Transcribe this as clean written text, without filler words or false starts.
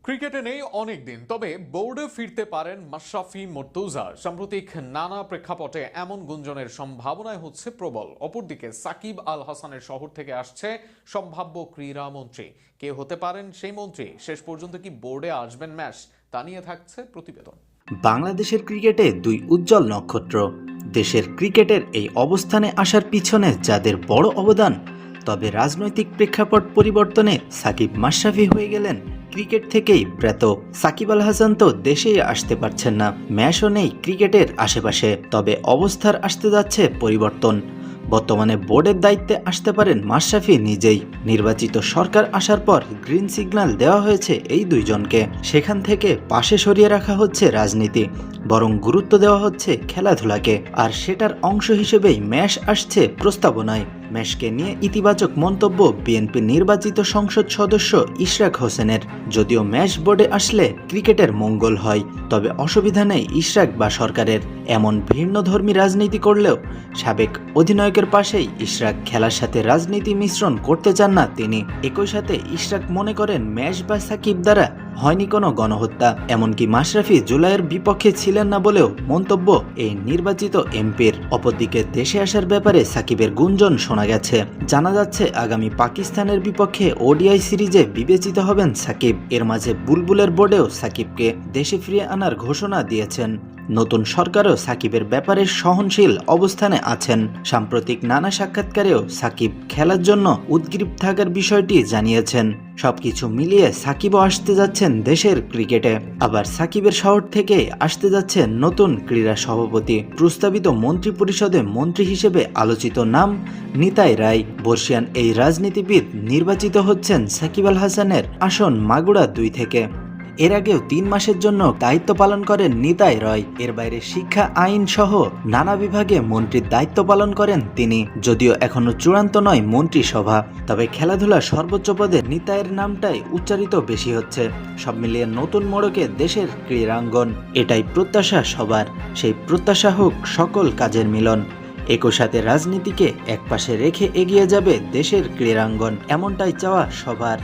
ক্রিকেটে নেই অনেক দিন, তবে বোর্ডে ফিরতে পারেন মাশরাফি মর্তুজা। সাম্প্রতিক নানা প্রেক্ষাপটে এমন গুঞ্জনের সম্ভাবনায় হচ্ছে প্রবল। অপরদিকে সাকিব আল হাসানের শহর থেকে আসছে সম্ভাব্য ক্রীড়ামন্ত্রী। কে হতে পারেন সেই মন্ত্রী? শেষ পর্যন্ত কি বোর্ডে আসবেন ম্যাশ? তা নিয়ে থাকছে প্রতিবেদন। বাংলাদেশের ক্রিকেটে দুই উজ্জ্বল নক্ষত্র। দেশের ক্রিকেটের এই অবস্থানে আসার পিছনে যাদের বড় অবদান, তবে রাজনৈতিক প্রেক্ষাপট পরিবর্তনে সাকিব মাশরাফি হয়ে গেলেন ক্রিকেট থেকেই ব্রেত। সাকিব আল হাসান তো দেশেই আসতে পারছেন না, ম্যাচও নেই ক্রিকেটের আশেপাশে। তবে অবস্থার আসতে যাচ্ছে পরিবর্তন। বর্তমানে বোর্ডের দায়িত্বে আসতে পারেন মাশরাফি নিজেই। নির্বাচিত সরকার আসার পর গ্রিন সিগন্যাল দেওয়া হয়েছে এই দুইজনকে। সেখান থেকে পাশে সরিয়ে রাখা হচ্ছে রাজনীতি, বরং গুরুত্ব দেওয়া হচ্ছে খেলাধুলাকে। আর সেটার অংশ হিসেবেই ম্যাচ আসছে প্রস্তাবনায়। ম্যাচকে নিয়ে ইতিবাচক মন্তব্য বিএনপি নির্বাচিত সংসদ সদস্য ইশরাক হোসেনের। যদিও ম্যাচ বোর্ডে আসলে ক্রিকেটের মঙ্গল হয়, তবে অসুবিধা নেই ইশরাক বা সরকারের। এমন ভিন্নধর্মী রাজনীতি করলেও সাবেক অধিনায়কের পাশেই ইশরাক। খেলার সাথে রাজনীতি মিশ্রণ করতে চান না তিনি। একই সাথে ইশরাক মনে করেন ম্যাচ বা সাকিব দ্বারা হয়নি কোনো গণহত্যা। এমনকি মাশরাফি জুলাইয়ের বিপক্ষে ছিলেন না বলেও মন্তব্য এই নির্বাচিত এমপির। অপরদিকে দেশে আসার ব্যাপারে সাকিবের গুঞ্জন শোনা গেছে। জানা যাচ্ছে আগামী পাকিস্তানের বিপক্ষে ওডিআই সিরিজে বিবেচিত হবেন সাকিব। এর মাঝে বুলবুলের বোর্ডেও সাকিবকে দেশে ফিরিয়ে আনার ঘোষণা দিয়েছেন। নতুন সরকারও সাকিবের ব্যাপারে সহনশীল অবস্থানে আছেন। সাম্প্রতিক নানা সাক্ষাৎকারেও সাকিব খেলার জন্য উদগ্রীব থাকার বিষয়টি জানিয়েছেন। সবকিছু মিলিয়ে সাকিবও আসতে যাচ্ছেন দেশের ক্রিকেটে। আবার সাকিবের শহর থেকে আসতে যাচ্ছে নতুন ক্রীড়া সভাপতি। প্রস্তাবিত মন্ত্রী পরিষদে মন্ত্রী হিসেবে আলোচিত নাম নিতাই রায়। বর্ষিয়ান এই রাজনীতিবিদ নির্বাচিত হচ্ছেন সাকিব আল হাসানের আসন মাগুরা 2 থেকে। এর আগেও 3 মাসের জন্য দায়িত্ব পালন করেন নিতাই রায়। এর বাইরে শিক্ষা, আইন সহ নানা বিভাগে মন্ত্রীর দায়িত্ব পালন করেন তিনি। যদিও এখনো চূড়ান্ত নয় মন্ত্রিসভা, তবে খেলাধুলার সর্বোচ্চ পদে নিতাইয়ের নামটাই উচ্চারিত বেশি হচ্ছে। সব মিলিয়ে নতুন মোড়কে দেশের ক্রীড়াঙ্গন। এটাই প্রত্যাশা সবার। সেই প্রত্যাশা হোক সকল কাজের মিলন। একই সাথে রাজনীতিকে একপাশে রেখে এগিয়ে যাবে দেশের ক্রীড়াঙ্গন, এমনটাই চাওয়া সবার।